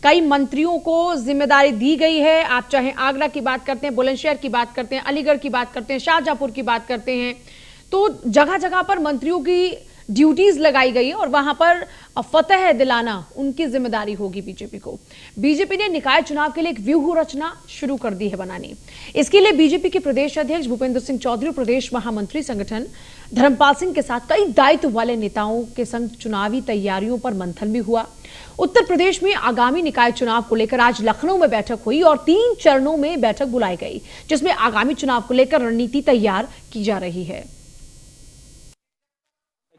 कई मंत्रियों को जिम्मेदारी दी गई है। आप चाहे आगरा की बात करते हैं, बुलंदशहर की बात करते हैं, अलीगढ़ की बात करते हैं, शाहजहांपुर की बात करते हैं, तो जगह जगह पर मंत्रियों की ड्यूटीज लगाई गई और वहां पर फतह दिलाना उनकी जिम्मेदारी होगी बीजेपी को। बीजेपी ने निकाय चुनाव के लिए एक व्यूह रचना शुरू कर दी है बनानी। इसके लिए बीजेपी के प्रदेश अध्यक्ष भूपेंद्र सिंह चौधरी और प्रदेश महामंत्री संगठन धर्मपाल सिंह के साथ कई दायित्व वाले नेताओं के संग चुनावी तैयारियों पर मंथन भी हुआ। उत्तर प्रदेश में आगामी निकाय चुनाव को लेकर आज लखनऊ में बैठक हुई और 3 चरणों में बैठक बुलाई गई, जिसमें आगामी चुनाव को लेकर रणनीति तैयार की जा रही है।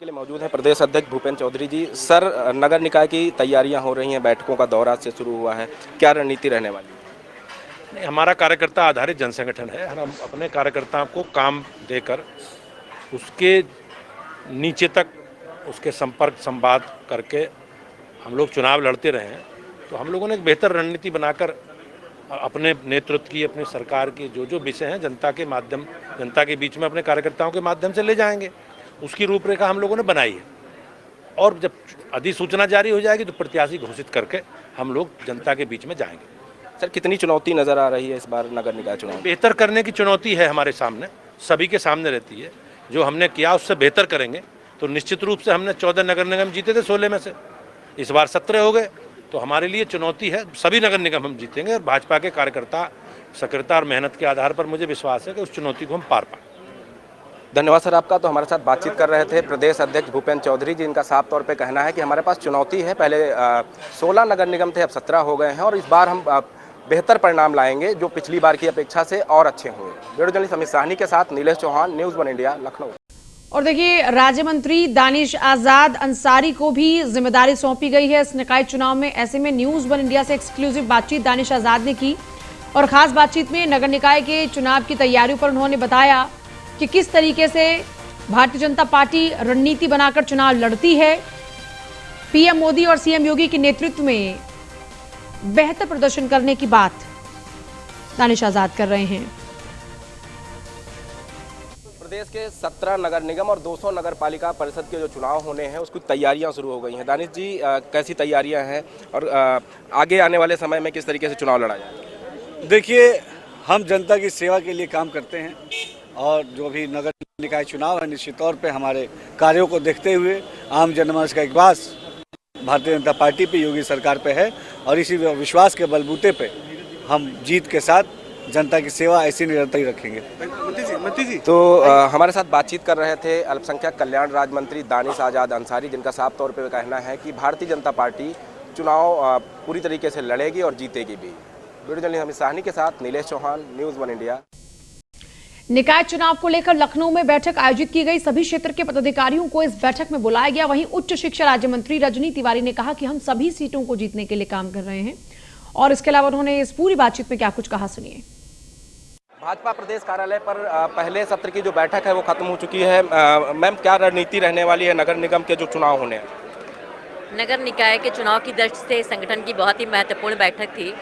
के लिए मौजूद है प्रदेश अध्यक्ष भूपेंद्र चौधरी जी। सर, नगर निकाय की तैयारियां हो रही हैं, बैठकों का दौर आज से शुरू हुआ है, क्या रणनीति रहने वाली है? हमारा कार्यकर्ता आधारित जन संगठन है। हम अपने कार्यकर्ताओं को काम देकर उसके नीचे तक उसके संपर्क संवाद करके हम लोग चुनाव लड़ते रहे हैं। तो हम लोगों ने एक बेहतर रणनीति बनाकर अपने नेतृत्व की, अपनी सरकार की जो विषय हैं जनता के बीच में अपने कार्यकर्ताओं के माध्यम से ले जाएंगे, उसकी रूपरेखा हम लोगों ने बनाई है। और जब अधिसूचना जारी हो जाएगी तो प्रत्याशी घोषित करके हम लोग जनता के बीच में जाएंगे। सर, कितनी चुनौती नजर आ रही है इस बार नगर निकाय चुनाव? बेहतर करने की चुनौती है हमारे सामने, सभी के सामने रहती है। जो हमने किया उससे बेहतर करेंगे। तो निश्चित रूप से हमने 14 नगर निगम जीते थे 16 में से, इस बार 17 हो गए। तो हमारे लिए चुनौती है, सभी नगर निगम हम जीतेंगे और भाजपा के कार्यकर्ता सक्रियता और मेहनत के आधार पर मुझे विश्वास है कि उस चुनौती को हम पार पाएंगे। धन्यवाद सर आपका। तो हमारे साथ बातचीत कर रहे थे प्रदेश अध्यक्ष भूपेंद्र चौधरी जी, जिनका साफ तौर पे कहना है कि हमारे पास चुनौती है। पहले 16 नगर निगम थे, अब 17 हो गए हैं और इस बार हम बेहतर परिणाम लाएंगे जो पिछली बार की अपेक्षा से और अच्छे हुए। वीडियो जर्नलिस्ट अमित साहनी के साथ नीलेश चौहान, न्यूज़ 1 इंडिया, लखनऊ। और देखिए, राज्य मंत्री दानिश आजाद अंसारी को भी जिम्मेदारी सौंपी गई है इस निकाय चुनाव में। ऐसे में न्यूज़ 1 इंडिया से एक्सक्लूसिव बातचीत दानिश आजाद ने की और खास बातचीत में नगर निकाय के चुनाव की तैयारियों पर उन्होंने बताया कि किस तरीके से भारतीय जनता पार्टी रणनीति बनाकर चुनाव लड़ती है। पीएम मोदी और सीएम योगी के नेतृत्व में बेहतर प्रदर्शन करने की बात दानिश आजाद कर रहे हैं। प्रदेश के 17 नगर निगम और 200 नगर पालिका परिषद के जो चुनाव होने हैं उसकी तैयारियां शुरू हो गई हैं। दानिश जी, कैसी तैयारियां हैं और आगे आने वाले समय में किस तरीके से चुनाव लड़ा जाए? देखिए, हम जनता की सेवा के लिए काम करते हैं और जो भी नगर निकाय चुनाव है, निश्चित तौर पे हमारे कार्यों को देखते हुए आम जनमानस का विश्वास भारतीय जनता पार्टी पे, योगी सरकार पे है और इसी विश्वास के बलबूते पे हम जीत के साथ जनता की सेवा ऐसी निरंतर ही रखेंगे। मंत्री जी तो हमारे साथ बातचीत कर रहे थे अल्पसंख्यक कल्याण राज्य मंत्री दानिश आजाद अंसारी, जिनका साफ तौर पर कहना है कि भारतीय जनता पार्टी चुनाव पूरी तरीके से लड़ेगी और जीतेगी भी। वीडियो जर्नलिस्ट अमित साहनी के साथ नीलेश चौहान, न्यूज़ 1 इंडिया। निकाय चुनाव को लेकर लखनऊ में बैठक आयोजित की गई। सभी क्षेत्र के पदाधिकारियों को इस बैठक में बुलाया गया। वहीं उच्च शिक्षा राज्य मंत्री रजनी तिवारी ने कहा कि हम सभी सीटों को जीतने के लिए काम कर रहे हैं और इसके अलावा उन्होंने इस पूरी बातचीत में क्या कुछ कहा, सुनिए। भाजपा प्रदेश कार्यालय पर पहले सत्र की जो बैठक है वो खत्म हो चुकी है। मैम, क्या रणनीति रहने वाली है नगर निगम के जो चुनाव होने हैं? नगर निकाय के चुनाव की दृष्टि से संगठन की बहुत ही महत्वपूर्ण बैठक थी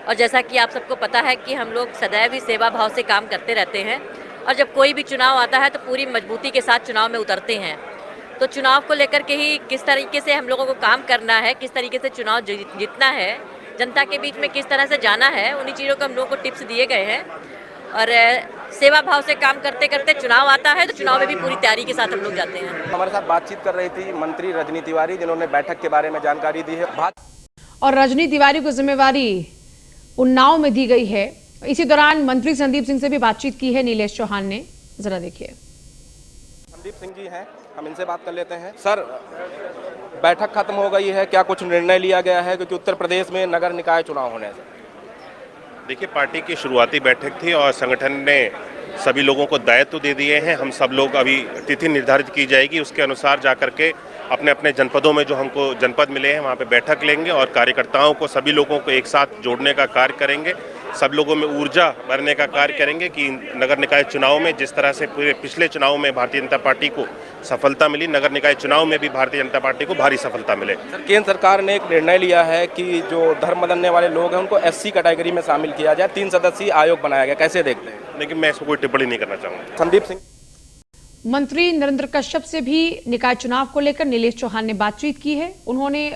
और जैसा कि आप सबको पता है कि हम लोग सदैव ही सेवा भाव से काम करते रहते हैं और जब कोई भी चुनाव आता है तो पूरी मजबूती के साथ चुनाव में उतरते हैं। तो चुनाव को लेकर के ही किस तरीके से हम लोगों को काम करना है, किस तरीके से चुनाव जीतना है, जनता के बीच में किस तरह से जाना है, उन्हीं चीज़ों को हम लोगों को टिप्स दिए गए हैं और सेवा भाव से काम करते करते चुनाव आता है तो चुनाव में भी पूरी तैयारी के साथ हम लोग जाते हैं। हमारे साथ बातचीत कर रही थी मंत्री रजनी तिवारी, जिन्होंने बैठक के बारे में जानकारी दी है। और रजनी तिवारी को जिम्मेवारी उन्नाव में दी गई है। इसी दौरान मंत्री संदीप सिंह से भी बातचीत की है नीलेश चौहान ने, जरा देखिए। संदीप सिंह जी हैं, हम इनसे बात कर लेते हैं। सर, बैठक खत्म हो गई है, क्या कुछ निर्णय लिया गया है क्योंकि उत्तर प्रदेश में नगर निकाय चुनाव होने से? देखिए, पार्टी की शुरुआती बैठक थी और संगठन ने सभी लोगों को दायित्व दे दिए हैं। हम सब लोग अभी तिथि निर्धारित की जाएगी, उसके अनुसार जाकर के अपने अपने जनपदों में जो हमको जनपद मिले हैं वहाँ पे बैठक लेंगे और कार्यकर्ताओं को, सभी लोगों को एक साथ जोड़ने का कार्य करेंगे। सब लोगों में ऊर्जा भरने का कार्य करेंगे कि नगर निकाय चुनाव में जिस तरह से पूरे पिछले चुनाव में भारतीय जनता पार्टी को सफलता मिली, नगर निकाय चुनाव में भी भारतीय जनता पार्टी को भारी सफलता मिले। केंद्र सरकार ने एक निर्णय लिया है कि जो धर्म बदलने वाले लोग हैं उनको SC कैटेगरी में शामिल किया जाए, 3 सदस्यीय आयोग बनाया गया, कैसे देखते हैं? लेकिन मैं इसको कोई टिप्पणी नहीं करना चाहूँगा। संदीप सिंह। मंत्री नरेंद्र कश्यप से भी निकाय चुनाव को लेकर नीलेश चौहान ने बातचीत की है। उन्होंने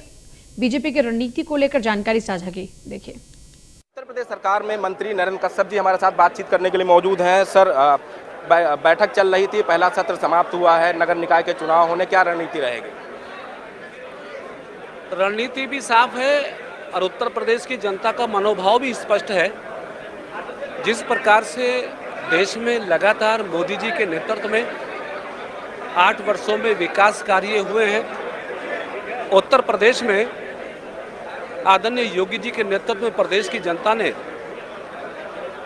बीजेपी की रणनीति को लेकर जानकारी साझा की। देखिए। उत्तर प्रदेश सरकार में मंत्री नरेंद्र कश्यप जी हमारे साथ बातचीत करने के लिए मौजूद हैं। सर, बैठक चल रही थी, पहला सत्र समाप्त हुआ है, नगर निकाय के चुनाव होने, क्या रणनीति रहेगी? रणनीति भी साफ है और उत्तर प्रदेश की जनता का मनोभाव भी स्पष्ट है। जिस प्रकार से देश में लगातार मोदी जी के नेतृत्व में 8 वर्षों में विकास कार्य हुए हैं, उत्तर प्रदेश में आदरणीय योगी जी के नेतृत्व में प्रदेश की जनता ने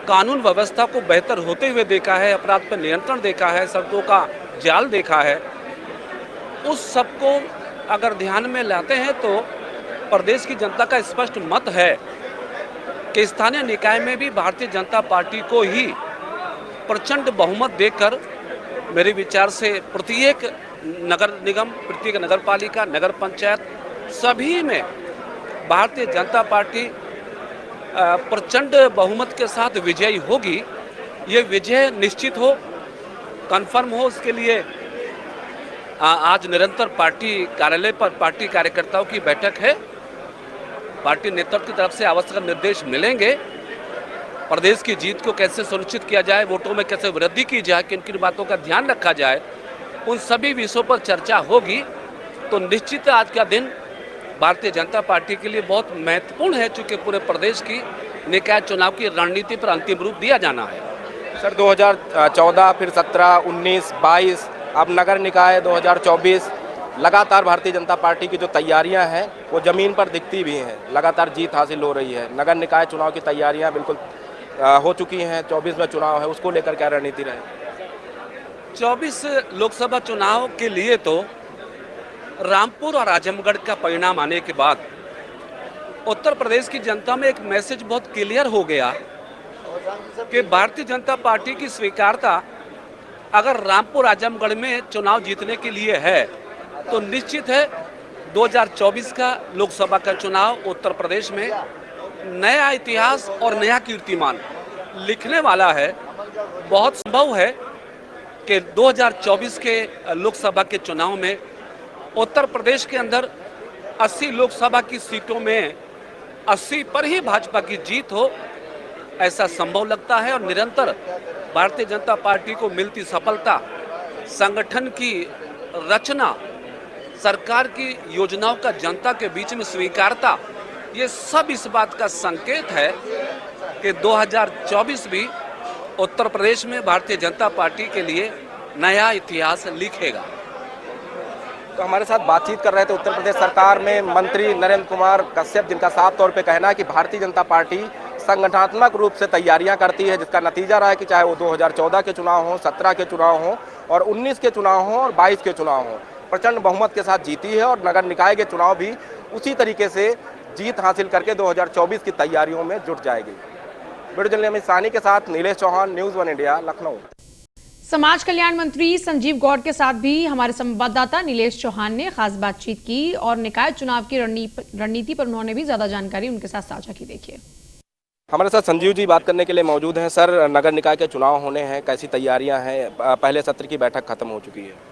कानून व्यवस्था को बेहतर होते हुए देखा है, अपराध पर नियंत्रण देखा है, सड़कों का जाल देखा है। उस सबको अगर ध्यान में लाते हैं तो प्रदेश की जनता का स्पष्ट मत है कि स्थानीय निकाय में भी भारतीय जनता पार्टी को ही प्रचंड बहुमत देकर, मेरे विचार से प्रत्येक नगर निगम, प्रत्येक नगर पालिका, नगर पंचायत सभी में भारतीय जनता पार्टी प्रचंड बहुमत के साथ विजयी होगी। ये विजय निश्चित हो, कन्फर्म हो, उसके लिए आज निरंतर पार्टी कार्यालय पर पार्टी कार्यकर्ताओं की बैठक है। पार्टी नेतृत्व की तरफ से आवश्यक निर्देश मिलेंगे। प्रदेश की जीत को कैसे सुनिश्चित किया जाए, वोटों में कैसे वृद्धि की जाए, किन किन बातों का ध्यान रखा जाए, उन सभी विषयों पर चर्चा होगी। तो निश्चित आज का दिन भारतीय जनता पार्टी के लिए बहुत महत्वपूर्ण है, चूँकि पूरे प्रदेश की निकाय चुनाव की रणनीति पर अंतिम रूप दिया जाना है। सर, 2014, फिर 17, 19, 22, अब नगर निकाय 2024, लगातार भारतीय जनता पार्टी की जो तैयारियां हैं वो ज़मीन पर दिखती भी हैं, लगातार जीत हासिल हो रही है। नगर निकाय चुनाव की तैयारियां बिल्कुल हो चुकी हैं, 24 में चुनाव है, उसको लेकर क्या रणनीति रहेगी? 24 लोकसभा चुनाव के लिए तो रामपुर और आजमगढ़ का परिणाम आने के बाद उत्तर प्रदेश की जनता में एक मैसेज बहुत क्लियर हो गया कि भारतीय जनता पार्टी की स्वीकारता अगर रामपुर आजमगढ़ में चुनाव जीतने के लिए है तो निश्चित है 2024 का लोकसभा का चुनाव उत्तर प्रदेश में नया इतिहास और नया कीर्तिमान लिखने वाला है। बहुत संभव है कि 2024 के लोकसभा के चुनाव में उत्तर प्रदेश के अंदर 80 लोकसभा की सीटों में 80 पर ही भाजपा की जीत हो, ऐसा संभव लगता है। और निरंतर भारतीय जनता पार्टी को मिलती सफलता, संगठन की रचना, सरकार की योजनाओं का जनता के बीच में स्वीकारता, ये सब इस बात का संकेत है कि 2024 भी उत्तर प्रदेश में भारतीय जनता पार्टी के लिए नया इतिहास लिखेगा। तो हमारे साथ बातचीत कर रहे थे उत्तर प्रदेश सरकार में मंत्री नरेंद्र कुमार कश्यप, जिनका साफ तौर पे कहना है कि भारतीय जनता पार्टी संगठनात्मक रूप से तैयारियां करती है, जिसका नतीजा रहा है कि चाहे वो 2014 के चुनाव हों, 17 के चुनाव हों और 19 के चुनाव हों और 22 के चुनाव हों, प्रचंड बहुमत के साथ जीती है। और नगर निकाय के चुनाव भी उसी तरीके से जीत हासिल करके 2024 की तैयारियों में जुट जाएगी। वीडियो जर्नलिस्ट अमित साहनी के साथ नीलेश चौहान, न्यूज़ 1 इंडिया, लखनऊ। समाज कल्याण मंत्री संजीव गौड़ के साथ भी हमारे संवाददाता नीलेश चौहान ने खास बातचीत की और निकाय चुनाव की रणनीति पर उन्होंने भी ज्यादा जानकारी उनके साथ साझा की। देखिए। हमारे साथ संजीव जी बात करने के लिए मौजूद हैं। सर, नगर निकाय के चुनाव होने हैं, कैसी तैयारियां हैं? पहले सत्र की बैठक खत्म हो चुकी है।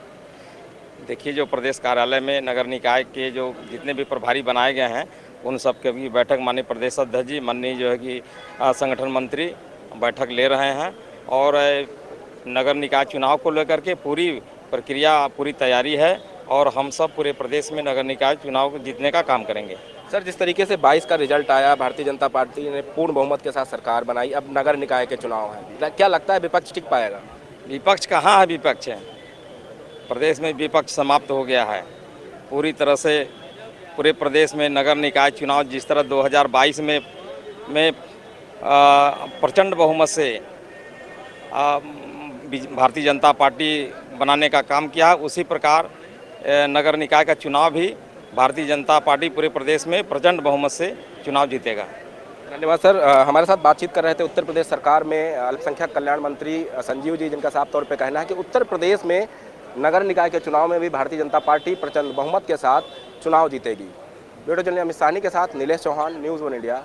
देखिए, जो प्रदेश कार्यालय में नगर निकाय के जो जितने भी प्रभारी बनाए गए हैं उन सब के भी बैठक माननीय प्रदेश अध्यक्ष जी, माननीय जो है कि संगठन मंत्री बैठक ले रहे हैं और नगर निकाय चुनाव को लेकर के पूरी प्रक्रिया, पूरी तैयारी है और हम सब पूरे प्रदेश में नगर निकाय चुनाव जीतने का काम करेंगे। सर, जिस तरीके से 22 का रिजल्ट आया, भारतीय जनता पार्टी ने पूर्ण बहुमत के साथ सरकार बनाई, अब नगर निकाय के चुनाव है, क्या लगता है विपक्ष टिक पाएगा? विपक्ष कहाँ है? विपक्ष है, प्रदेश में विपक्ष समाप्त हो गया है पूरी तरह से। पूरे प्रदेश में नगर निकाय चुनाव जिस तरह 2022 में प्रचंड बहुमत से भारतीय जनता पार्टी बनाने का काम किया, उसी प्रकार नगर निकाय का चुनाव भी भारतीय जनता पार्टी पूरे प्रदेश में प्रचंड बहुमत से चुनाव जीतेगा। धन्यवाद सर। हमारे साथ बातचीत कर रहे थे उत्तर प्रदेश सरकार में अल्पसंख्यक कल्याण मंत्री संजीव जी, जिनका साफ तौर पे कहना है कि उत्तर प्रदेश में नगर निकाय के चुनाव में भी भारतीय जनता पार्टी प्रचंड बहुमत के साथ चुनाव जीतेगी। वीडियो जर्नलिस्ट अमित साहनी के साथ नीलेश चौहान, न्यूज़ 1 इंडिया।